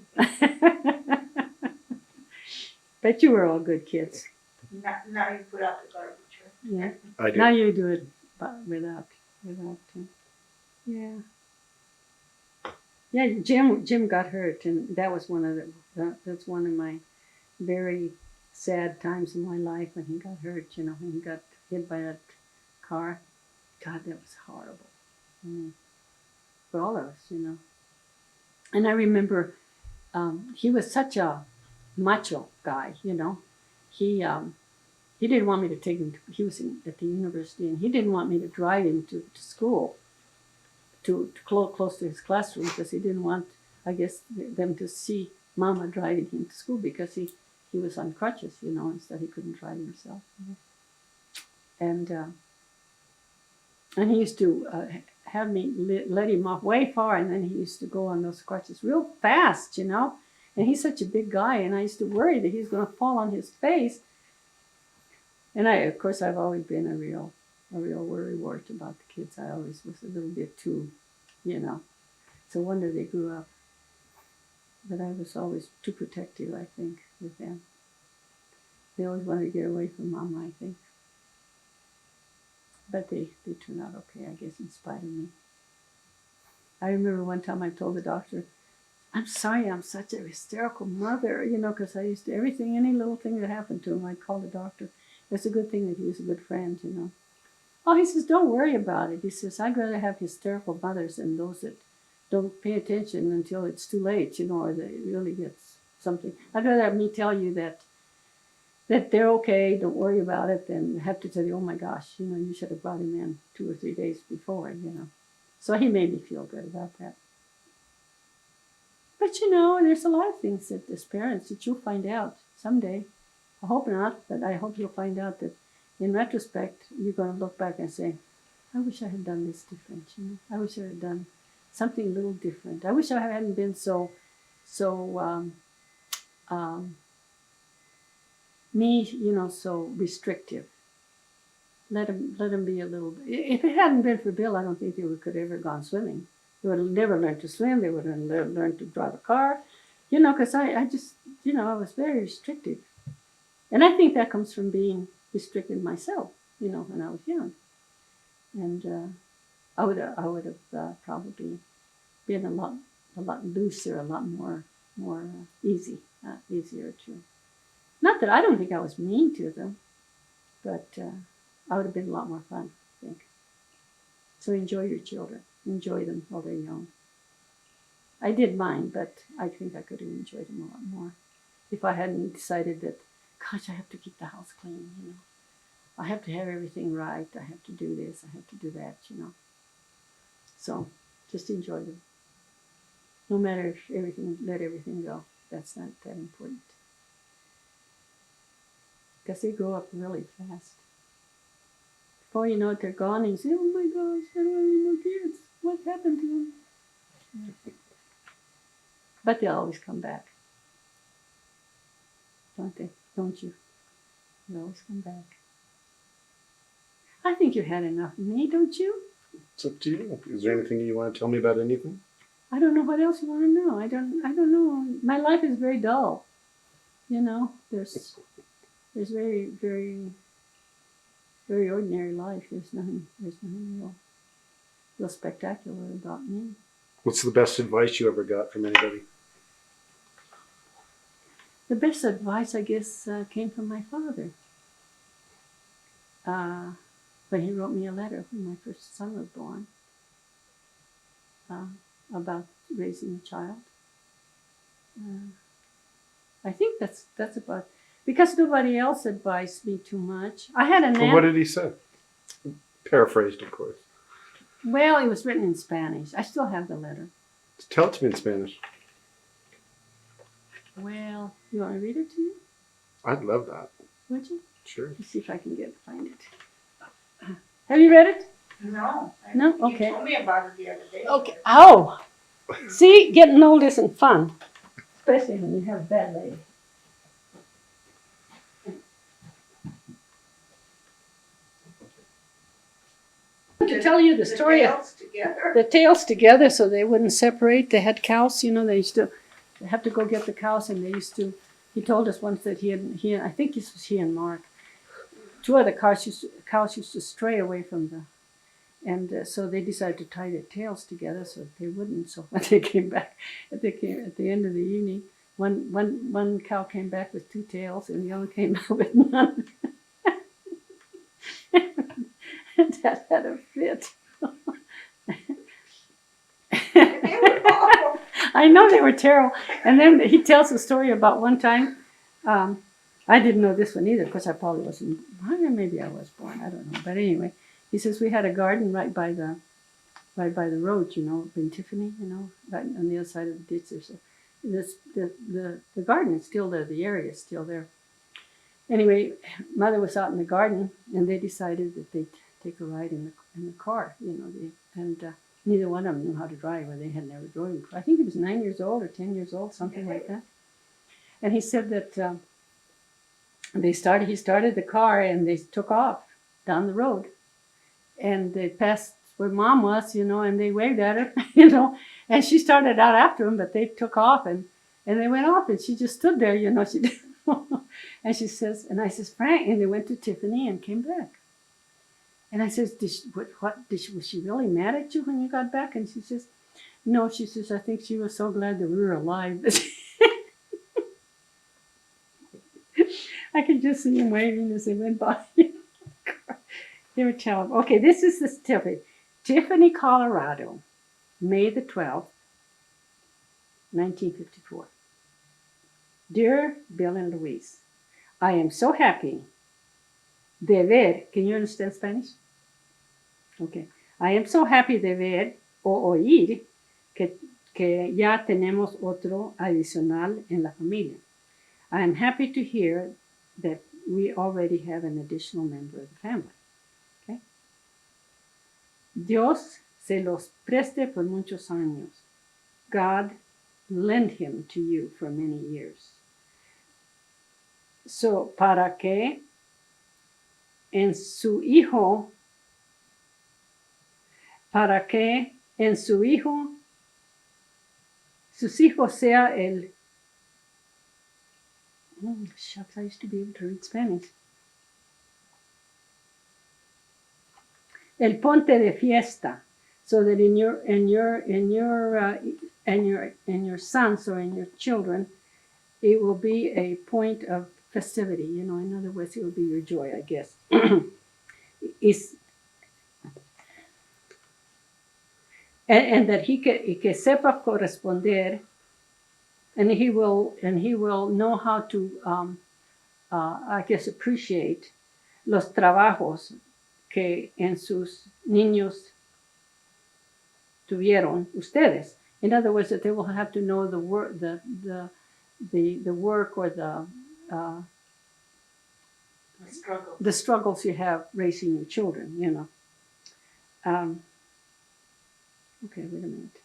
Bet you were all good kids. Now you put out the garbage, right? Yeah. I do. Now you do it without. Yeah. Yeah. Jim got hurt, and that was that's one of my very sad times in my life, when he got hurt. You know, when he got hit by that car. God, that was horrible. I mean, for all of us, you know. And I remember he was such a macho guy, you know. He didn't want me to take him. He was at the university, and he didn't want me to drive him to school, to close to his classroom, because he didn't want, I guess, them to see Mama driving him to school, because he was on crutches, you know, and so he couldn't drive himself. You know? And he used to have me let him off way far, and then he used to go on those crutches real fast, you know. And he's such a big guy, and I used to worry that he's going to fall on his face. And of course, I've always been a real worrywart about the kids. I always was a little bit too, you know. It's a wonder they grew up. But I was always too protective, I think, with them. They always wanted to get away from Mama, I think. But they turned out okay, I guess, in spite of me. I remember one time I told the doctor, I'm sorry I'm such a hysterical mother, you know, because I used to, any little thing that happened to him, I'd call the doctor. It's a good thing that he was a good friend, you know. Oh, he says, don't worry about it. He says, I'd rather have hysterical mothers than those that don't pay attention until it's too late, you know, or they really get something. I'd rather have me tell you that they're okay, don't worry about it, than have to tell you, oh my gosh, you know, you should have brought him in 2 or 3 days before, you know. So he made me feel good about that. But you know, there's a lot of things that as parents that you'll find out someday. I hope not, but I hope you'll find out that in retrospect, you're going to look back and say, I wish I had done this different, you know. I wish I had done something a little different. I wish I hadn't been so restrictive. Let him be a little. If it hadn't been for Bill, I don't think they could have ever gone swimming. They would have never learned to swim. They would have learned to drive a car, you know. Because I just, you know, I was very restrictive, and I think that comes from being restricted myself, you know, when I was young, and I would have probably been a lot looser, a lot more easier to. Not that I don't think I was mean to them, but I would have been a lot more fun, I think. So enjoy your children. Enjoy them while they're young. I did mine, but I think I could have enjoyed them a lot more if I hadn't decided that, gosh, I have to keep the house clean, you know. I have to have everything right. I have to do this. I have to do that, you know. So just enjoy them. No matter if let everything go. That's not that important. Because they grow up really fast. Before you know it, they're gone, and you say, oh my gosh, I don't have any more kids. What happened to them? Yeah. But they'll always come back. Don't they? Don't you? They'll always come back. I think you had enough of me, don't you? It's up to you. Is there anything you want to tell me about anything? I don't know what else you want to know. I don't know. My life is very dull. You know, there's very, very, very ordinary life. There's nothing real spectacular about me. What's the best advice you ever got from anybody? The best advice, I guess, came from my father. When he wrote me a letter when my first son was born, about raising a child. I think that's about, because nobody else advised me too much. I had a Well, what did he say? Paraphrased, of course. Well, it was written in Spanish. I still have the letter. Tell it to me in Spanish. Well, you want me to read it to you? I'd love that. Would you? Sure. Let's see if I can find it. Have you read it? No. No? Okay. You told me about it the other day. Okay. Oh! See, getting old isn't fun. Especially when you have a bad leg. To tell you the story of the tails together so they wouldn't separate. They had cows, you know, they used to have to go get the cows, and they used to, he told us once that I think this was he and Mark, 2 of the cows used to stray away from the, and so they decided to tie their tails together so that they wouldn't. So when they came back, at the end of the evening, one cow came back with 2 tails, and the other came back with none. And Dad had a fit. I know they were terrible. And then he tells a story about one time. I didn't know this one either, because I probably wasn't. Maybe I was born. I don't know. But anyway, he says we had a garden right by the road. You know, in Tiffany. You know, right on the other side of the ditch. The garden is still there. The area is still there. Anyway, Mother was out in the garden, and they decided that they'd take a ride in the car. You know, neither one of them knew how to drive, or they had never driven before. I think he was 9 years old or 10 years old, something like that. And he said that he started the car, and they took off down the road. And they passed where Mom was, you know, and they waved at her, you know. And she started out after them, but they took off, and they went off, and she just stood there, you know. She didn't know. And she says, and I says, Frank, and they went to Tiffany and came back. And I says, was she really mad at you when you got back? And she says, no, she says, I think she was so glad that we were alive. I could just see him waving as they went by. They were telling. Okay, this is the certificate. Tiffany, Colorado, May the 12th, 1954. Dear Bill and Louise, I am so happy de ver. Can you understand Spanish? Okay. I am so happy de ver o oír que ya tenemos otro adicional en la familia. I am happy to hear that we already have an additional member of the family. Okay? Dios se los preste por muchos años. God lend him to you for many years. So, para que en su hijo sus hijos sea el shucks, I used to be able to read Spanish. El ponte de fiesta, so that in your sons or in your children, it will be a point of festivity. You know, in other words, it will be your joy, I guess. And that he que sepa corresponder, and he will know how to I guess appreciate los trabajos que en sus niños tuvieron ustedes. In other words, that they will have to know the work, the work or the struggles you have raising your children. You know. Okay, wait a minute.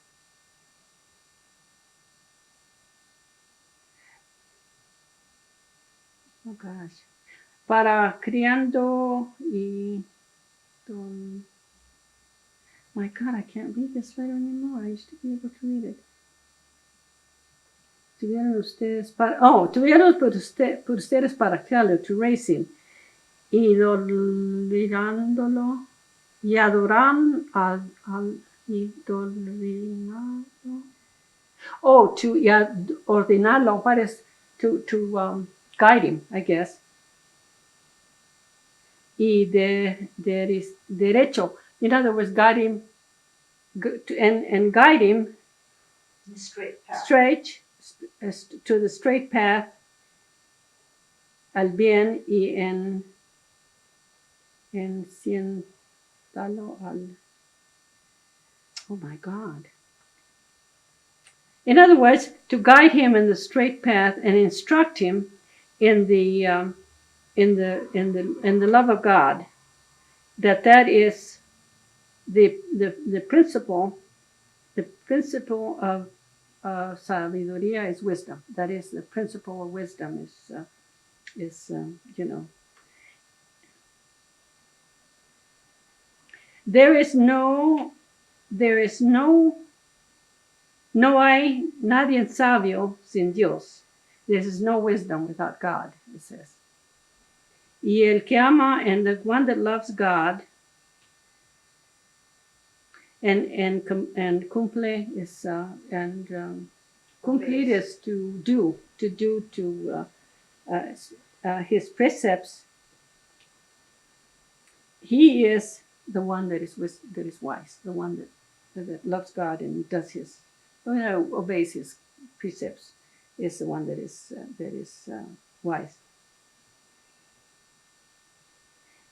Oh gosh. Para criando y my God, I can't read this letter anymore. I used to be able to read it. Tuvieron ustedes por ustedes para criarlo, to raise him, idolatrándolo y adoran al idolinado. Oh, to ordenarlo, what is to guide him, I guess. Y derecho, in other words, guide him and guide him Straight path. To the straight path, al bien y enciéndalo al. Oh my God. In other words, to guide him in the straight path and instruct him in the love of God. That is the principle. The principle of sabiduría is wisdom. That is the principle of wisdom is you know. No hay nadie sabio sin Dios. There is no wisdom without God, it says. Y el que ama, and the one that loves God, and cumple is cumplir is to do his precepts. He is the one that is wise, the one that loves God and does obeys his precepts, is the one that is wise.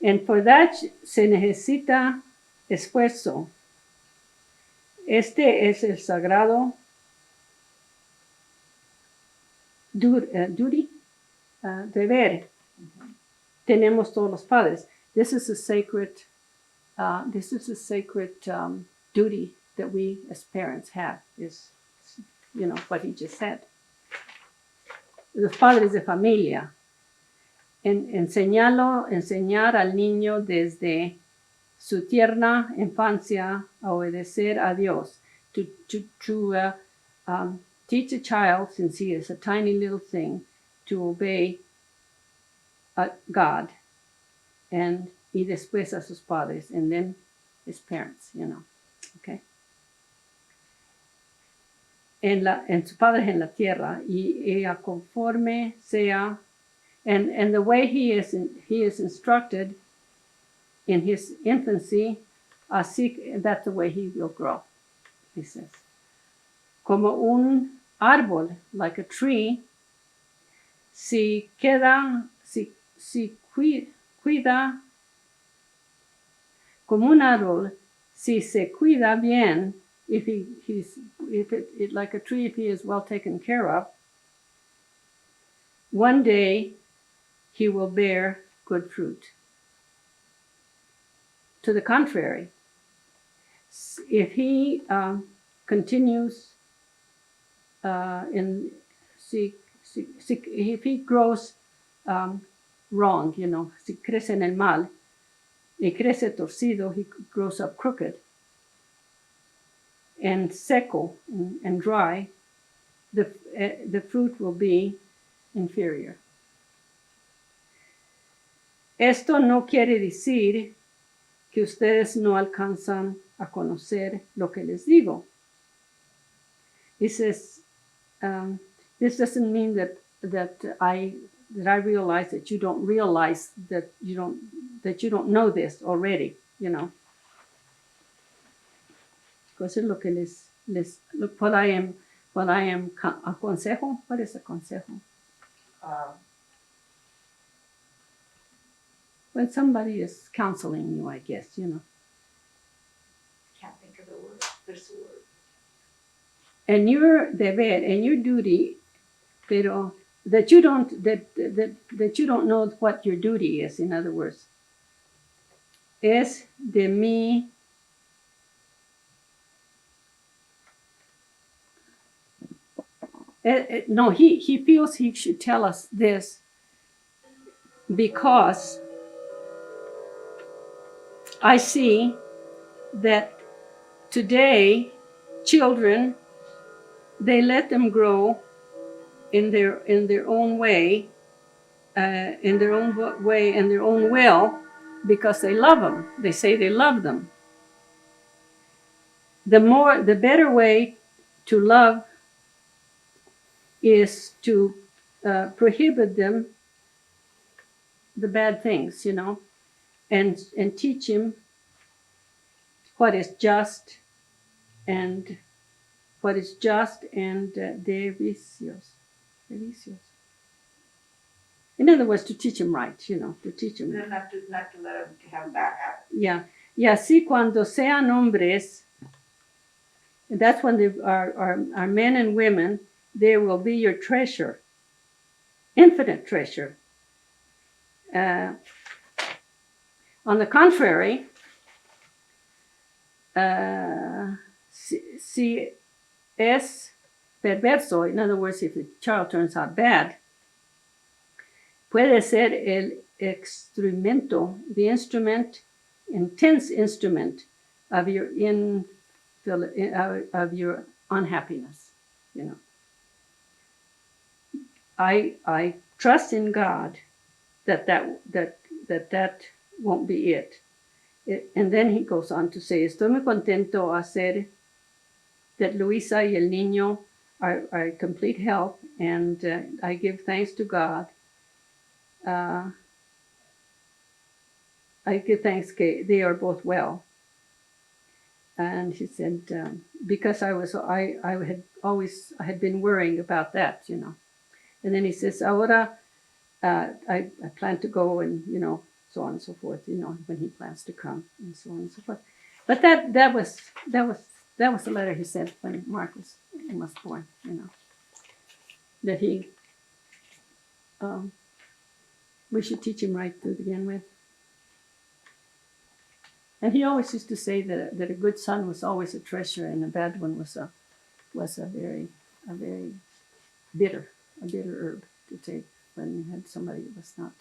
And for that se necesita esfuerzo. Este es el sagrado duty, deber. Tenemos todos los padres. This is a sacred duty that we as parents have. Is, you know, what he just said. Los padres de familia. Enseñar al niño desde su tierna infancia a obedecer a Dios. To teach a child, since he is a tiny little thing, to obey God, y después a sus padres, and then his parents, you know. Okay. En sus padres en la tierra, y a conforme sea And the way he is instructed in his infancy, así that's the way he will grow, he says. Como un árbol, like a tree, si cuida, como un árbol, si se cuida bien, if like a tree, if he is well taken care of, one day he will bear good fruit. To the contrary, if he continues if he grows wrong, si crece en el mal, y crece torcido, he grows up crooked and seco and dry, the fruit will be inferior. Esto no quiere decir que ustedes no alcanzan a conocer lo que les digo. He says, this doesn't mean that I realize that you don't realize that you don't know this already, Because es lo que what I am aconsejo. What is aconsejo? When somebody is counseling you, I guess, Can't think of the word. There's the word. And your deber and your duty, pero that you don't know what your duty is. In other words, es de mí. No, he feels he should tell us this because I see that today children, they let them grow in their own way, and their own will, because they love them. They say they love them. The better way to love is to prohibit them the bad things, and teach him what is just and de vicios. In other words, to teach him right, to teach him. Not to let him have bad habits. Yeah. Y así cuando sean hombres, that's when they are men and women, they will be your treasure, infinite treasure. On the contrary, si es perverso, in other words, if the child turns out bad, puede ser el instrumento, the instrument, intense instrument of your unhappiness. I trust in God that won't be it. And then he goes on to say, estoy muy contento hacer that Luisa y el niño are complete health, and I give thanks to God. I give thanks que they are both well. And he said, because I had been worrying about that, And then he says, ahora I plan to go and, so on and so forth, when he plans to come and so on and so forth. But that was the letter he sent when Marcus was born, that he, we should teach him right to begin with. And he always used to say that a good son was always a treasure, and a bad one was a very bitter herb to take when you had somebody that was not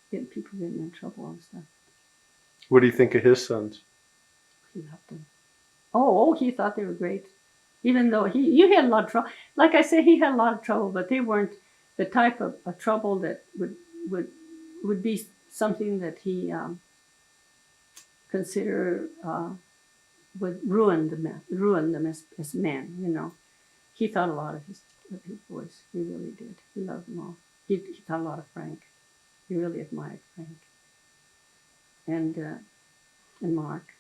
getting people getting in trouble and stuff. What do you think of his sons? He loved them. Oh, he thought they were great. Even though you had a lot of trouble. Like I said, he had a lot of trouble, but they weren't the type of trouble that would be something that he consider would ruin them as men. He thought a lot of his boys. He really did. He loved them all. he thought a lot of Frank. He really admired Frank and Mark.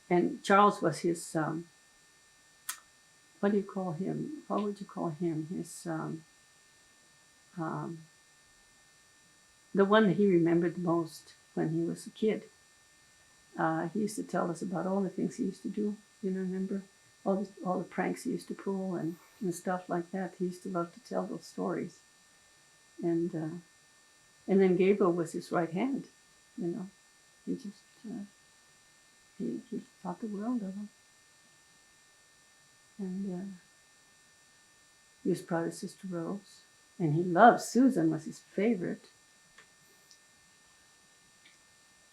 And Charles was his, what do you call him? What would you call him? His, the one that he remembered the most when he was a kid. He used to tell us about all the things he used to do. You know, remember? All the pranks he used to pull and stuff like that. He used to love to tell those stories. And then Gabriel was his right hand. You know, he just he thought the world of him. And he was proud of Sister Rose. And he loved Susan, was his favorite.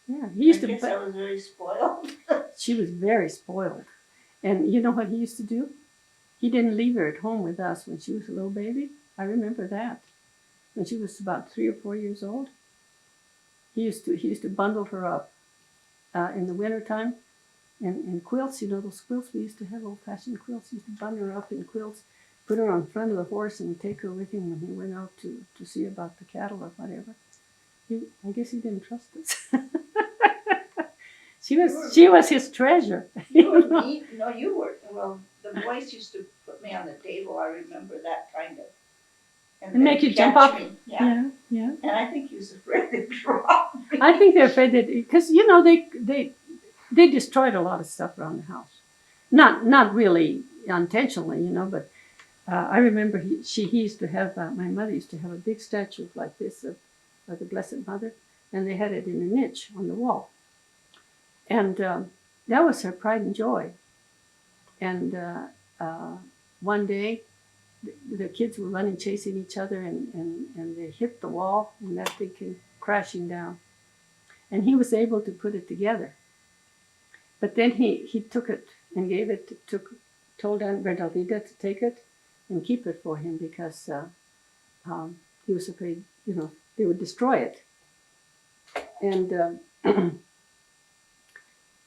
Yeah, he used I guess I was very spoiled. She was very spoiled. And you know what he used to do? He didn't leave her at home with us when she was a little baby. I remember that. When she was about 3 or 4 years old, he used to bundle her up in the wintertime in quilts. You know those quilts we used to have, old-fashioned quilts. He used to bundle her up in quilts, put her on front of the horse, and take her with him when he went out to see about the cattle or whatever. I guess he didn't trust us. She was his treasure. You were neat. No, you were. Well, the boys used to put me on the table. I remember that kind of. And make you jump up. Yeah. Yeah. And I think he was afraid to drop me. I think they're afraid that, because you know they destroyed a lot of stuff around the house. Not really intentionally, you know, but I remember he used to have, my mother used to have a big statue like this of the Blessed Mother, and they had it in a niche on the wall. And that was her pride and joy. And one day, the kids were running, chasing each other, and they hit the wall, and that thing came crashing down. And he was able to put it together. But then he took it and gave it, told Aunt Bernaldita to take it and keep it for him, because he was afraid, you know, they would destroy it. And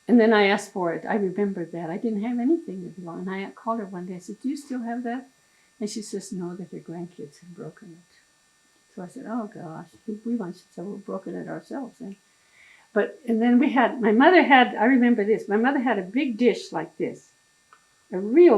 and then I asked for it. I remembered that. I didn't have anything that belonged. And I called her one day. I said, "Do you still have that?" And she says, "No, that her grandkids had broken it." So I said, "Oh gosh, we must have broken it ourselves." And then my mother had, I remember this, my mother had a big dish like this, a real